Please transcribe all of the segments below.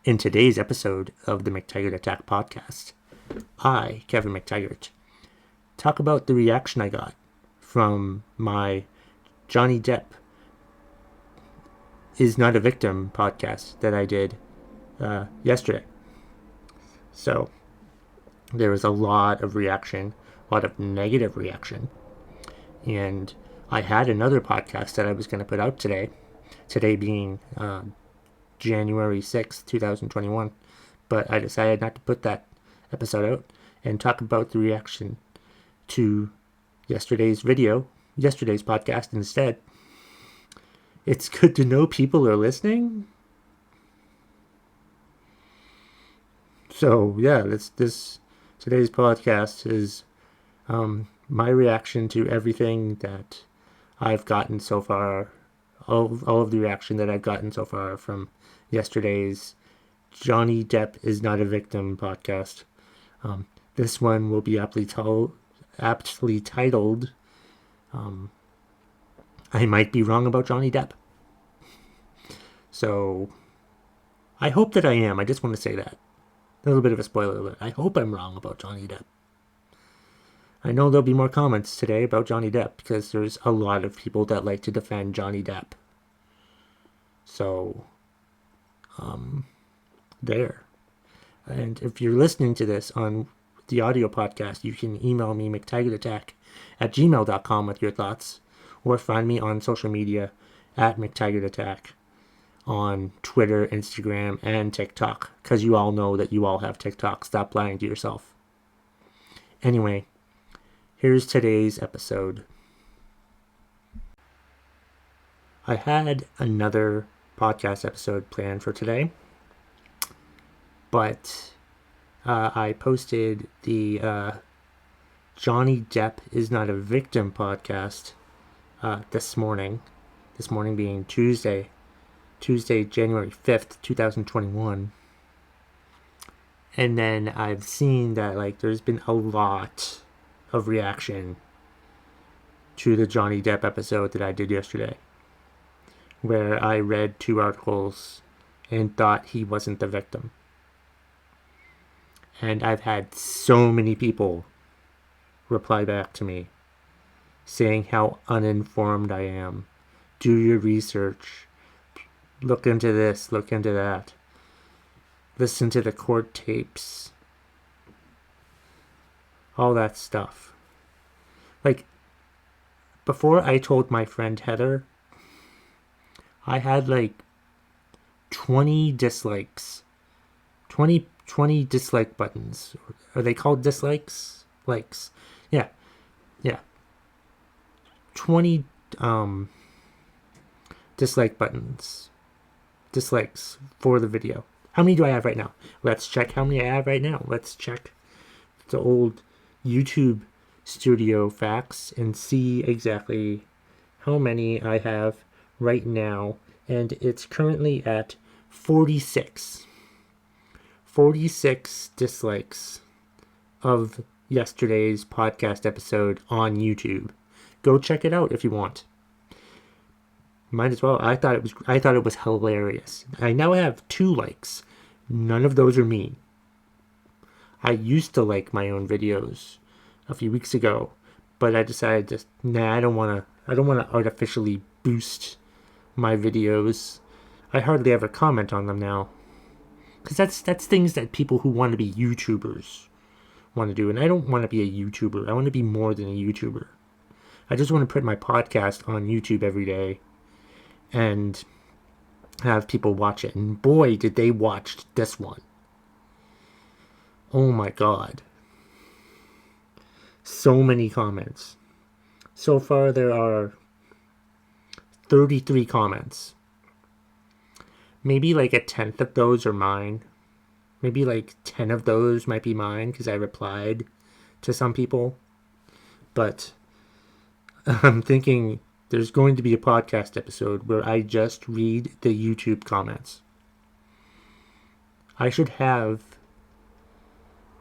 In today's episode of the McTaggart Attack Podcast, I, Kevin McTaggart, talk about the reaction I got from my Johnny Depp is Not a Victim podcast that I did yesterday. So, there was a lot of reaction, a lot of negative reaction, and I had another podcast that I was going to put out today being January 6th, 2021, but I decided not to put that episode out and talk about the reaction to yesterday's podcast instead. It's good to know people are listening. So yeah, today's podcast is my reaction to everything that I've gotten so far, all of the reaction that I've gotten so far from yesterday's Johnny Depp is Not a Victim podcast. This one will be aptly titled I Might Be Wrong About Johnny Depp. So, I hope that I am. I just want to say that. A little bit of a spoiler alert. I hope I'm wrong about Johnny Depp. I know there'll be more comments today about Johnny Depp because there's a lot of people that like to defend Johnny Depp. So, there. And if you're listening to this on the audio podcast, you can email me McTaggartAttack@gmail.com with your thoughts, or find me on social media at McTaggart Attack on Twitter, Instagram, and TikTok, because you all know that you all have TikTok. Stop lying to yourself. Anyway, here's today's episode. I had another podcast episode planned for today, but I posted the Johnny Depp is Not a Victim podcast this morning being Tuesday, January 5th, 2021. And then I've seen that there's been a lot of reaction to the Johnny Depp episode that I did yesterday, where I read 2 articles and thought he wasn't the victim. And I've had so many people reply back to me saying how uninformed I am. Do your research. Look into this, look into that. Listen to the court tapes. All that stuff. Before I told my friend Heather, I had 20 dislikes. 20 dislike buttons. Are they called dislikes? Likes. Yeah. 20 dislike buttons. Dislikes for the video. How many do I have right now? Let's check how many I have right now. Let's check the old YouTube studio facts and see exactly how many I have right now. And it's currently at 46. 46 dislikes of yesterday's podcast episode on YouTube. Go check it out if you want. Might as well. I thought it was hilarious. I now have 2 likes. None of those are me. I used to like my own videos a few weeks ago, but I decided I don't want to artificially boost my videos. I hardly ever comment on them now. Because that's things that people who want to be YouTubers want to do. And I don't want to be a YouTuber. I want to be more than a YouTuber. I just want to put my podcast on YouTube every day and have people watch it. And boy, did they watch this one. Oh my God. So many comments. So far there are 33 comments. Maybe a 10th of those are mine. Maybe 10 of those might be mine because I replied to some people. But I'm thinking there's going to be a podcast episode where I just read the YouTube comments. I should have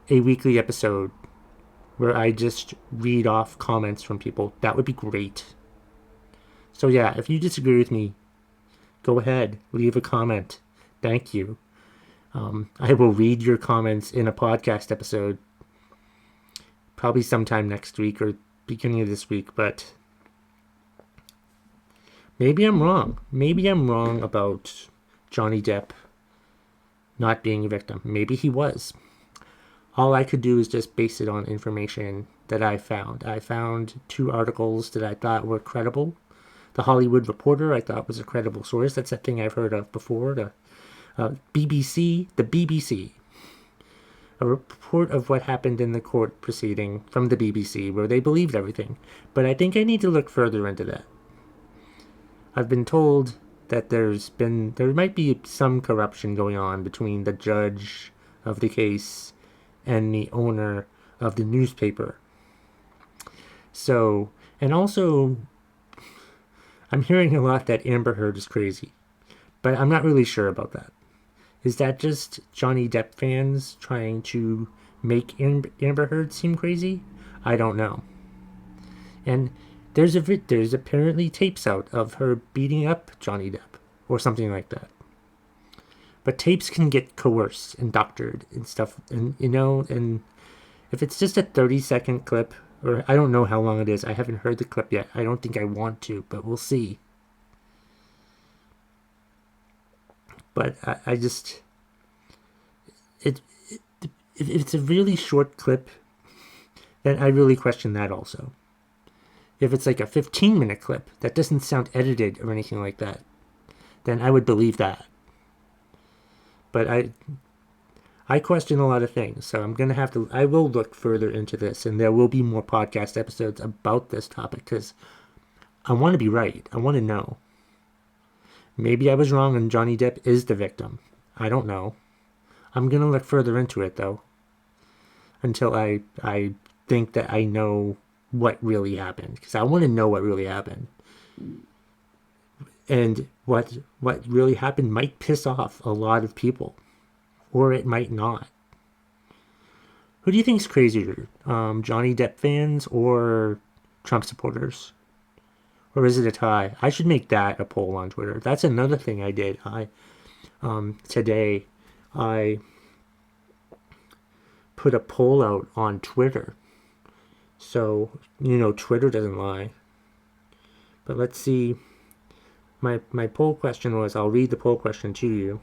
a weekly episode where I just read off comments from people. That would be great. So yeah, if you disagree with me, go ahead, leave a comment. Thank you. I will read your comments in a podcast episode, probably sometime next week or beginning of this week, but maybe I'm wrong. Maybe I'm wrong about Johnny Depp not being a victim. Maybe he was. All I could do is just base it on information that I found. I found 2 articles that I thought were credible. The Hollywood Reporter I thought was a credible source. That's a thing I've heard of before. The BBC. A report of what happened in the court proceeding from the BBC, where they believed everything. But I think I need to look further into that. I've been told that there might be some corruption going on between the judge of the case and the owner of the newspaper. So, and also, I'm hearing a lot that Amber Heard is crazy, but I'm not really sure about that. Is that just Johnny Depp fans trying to make Amber Heard seem crazy? I don't know. And there's apparently tapes out of her beating up Johnny Depp or something like that. But tapes can get coerced and doctored and stuff, and and if it's just a 30-second clip, or I don't know how long it is. I haven't heard the clip yet. I don't think I want to, but we'll see. But I just if it's a really short clip, then I really question that also. If it's like a 15-minute clip that doesn't sound edited or anything like that, then I would believe that. But I question a lot of things, so I will look further into this, and there will be more podcast episodes about this topic, because I want to be right. I want to know. Maybe I was wrong and Johnny Depp is the victim. I don't know. I'm going to look further into it, though, until I think that I know what really happened, because I want to know what really happened. And what really happened might piss off a lot of people, or it might not. Who do you think's crazier, Johnny Depp fans or Trump supporters? Or is it a tie? I should make that a poll on Twitter. That's another thing I did. Today I put a poll out on Twitter. So, Twitter doesn't lie. But let's see. My poll question was, I'll read the poll question to you.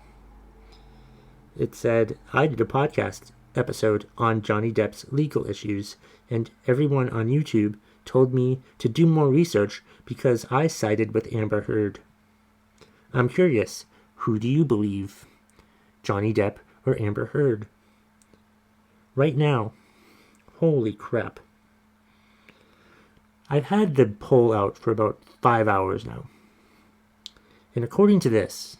It said, I did a podcast episode on Johnny Depp's legal issues, and everyone on YouTube told me to do more research because I sided with Amber Heard. I'm curious, who do you believe? Johnny Depp or Amber Heard? Right now, holy crap. I've had the poll out for about 5 hours now. And according to this,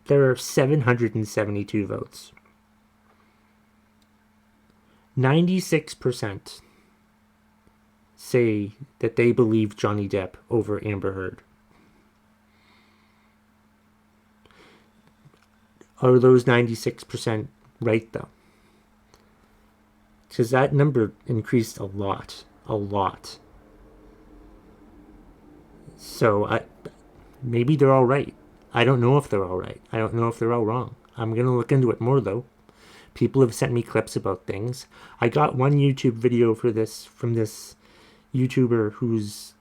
there are 772 votes. 96% say that they believe Johnny Depp over Amber Heard. Are those 96% right, though? Because that number increased a lot. A lot. So maybe they're all right. I don't know if they're all right. I don't know if they're all wrong. I'm going to look into it more, though. People have sent me clips about things. I got one YouTube video from this YouTuber who's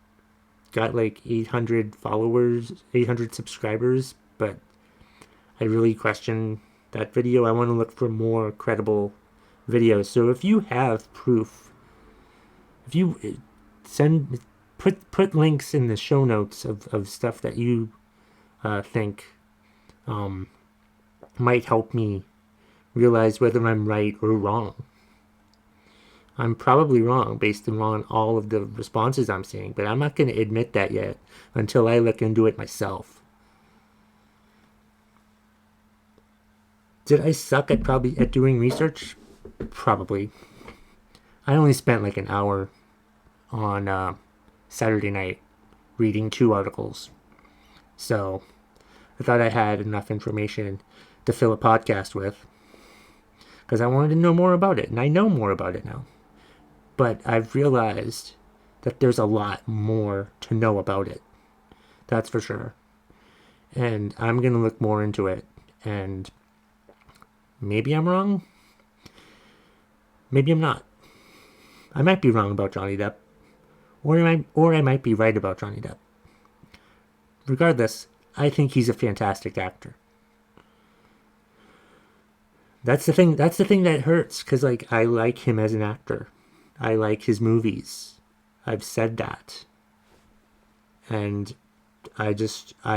got like 800 followers, 800 subscribers, but I really question that video. I want to look for more credible videos. So if you have proof, if you put links in the show notes of stuff that you think might help me realize whether I'm right or wrong. I'm probably wrong based on all of the responses I'm seeing, but I'm not going to admit that yet until I look into it myself. Did I suck at doing research? Probably. I only spent like an hour on Saturday night reading 2 articles. So I thought I had enough information to fill a podcast with, because I wanted to know more about it, and I know more about it now. But I've realized that there's a lot more to know about it. That's for sure. And I'm going to look more into it and Maybe I'm wrong. Maybe I'm not. I might be wrong about Johnny Depp. Or I might be right about Johnny Depp. Regardless, I think he's a fantastic actor. That's the thing that hurts, because like I like him as an actor. I like his movies. I've said that. And I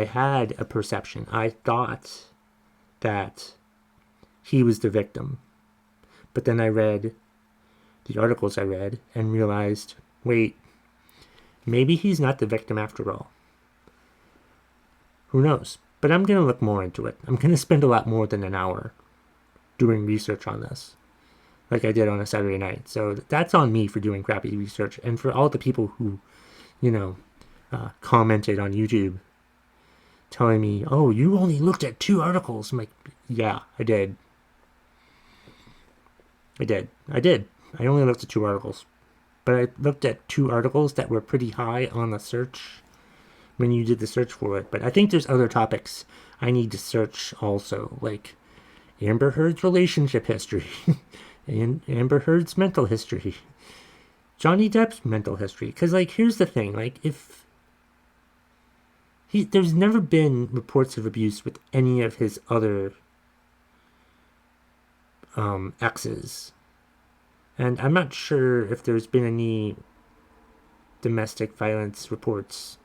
had a perception. I thought that he was the victim. But then I read the articles I read and realized, wait, maybe he's not the victim after all. Who knows? But I'm going to look more into it. I'm going to spend a lot more than an hour doing research on this, like I did on a Saturday night. So that's on me for doing crappy research. And for all the people who, commented on YouTube telling me, oh, you only looked at 2 articles. I'm like, yeah, I did. I only looked at 2 articles. But I looked at 2 articles that were pretty high on the search when you did the search for it. But I think there's other topics I need to search also, like Amber Heard's relationship history, and Amber Heard's mental history, Johnny Depp's mental history. Because, like, here's the thing, like, there's never been reports of abuse with any of his other exes. And I'm not sure if there's been any domestic violence reports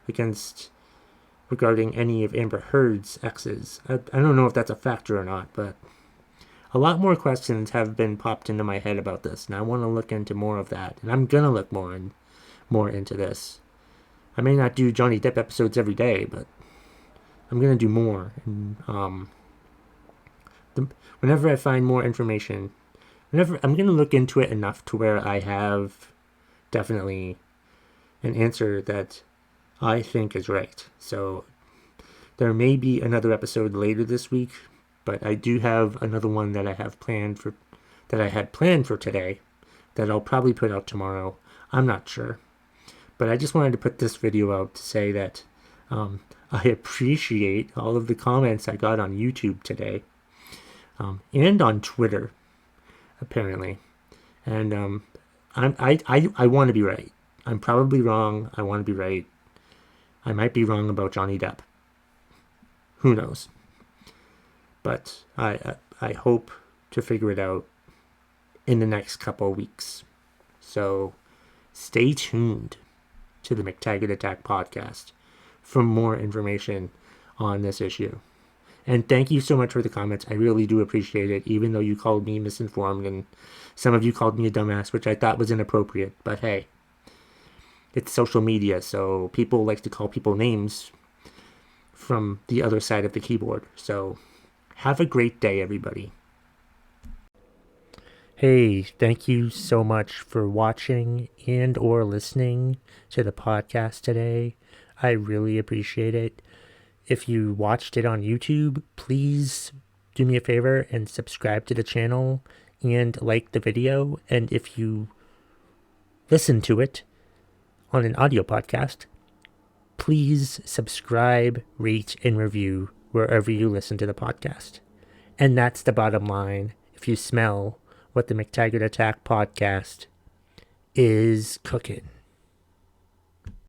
regarding any of Amber Heard's exes. I don't know if that's a factor or not, but a lot more questions have been popped into my head about this, and I want to look into more of that. And I'm gonna look more into this. I may not do Johnny Depp episodes every day, but I'm gonna do more. And whenever I find more information, I'm gonna look into it enough to where I have definitely an answer that I think is right. So there may be another episode later this week, but I do have another one that I had planned for today that I'll probably put out tomorrow. I'm not sure. But I just wanted to put this video out to say that I appreciate all of the comments I got on YouTube today, and on Twitter, apparently. And I want to be right. I'm probably wrong. I want to be right. I might be wrong about Johnny Depp. Who knows? But I hope to figure it out in the next couple of weeks. So stay tuned to the McTaggart Attack Podcast for more information on this issue. And thank you so much for the comments. I really do appreciate it, even though you called me misinformed and some of you called me a dumbass, which I thought was inappropriate. But hey, it's social media, so people like to call people names from the other side of the keyboard. So have a great day, everybody. Hey, thank you so much for watching and or listening to the podcast today. I really appreciate it. If you watched it on YouTube, please do me a favor and subscribe to the channel and like the video. And if you listen to it on an audio podcast, please subscribe, rate, and review wherever you listen to the podcast. And that's the bottom line. If you smell what the McTaggart Attack Podcast is cooking.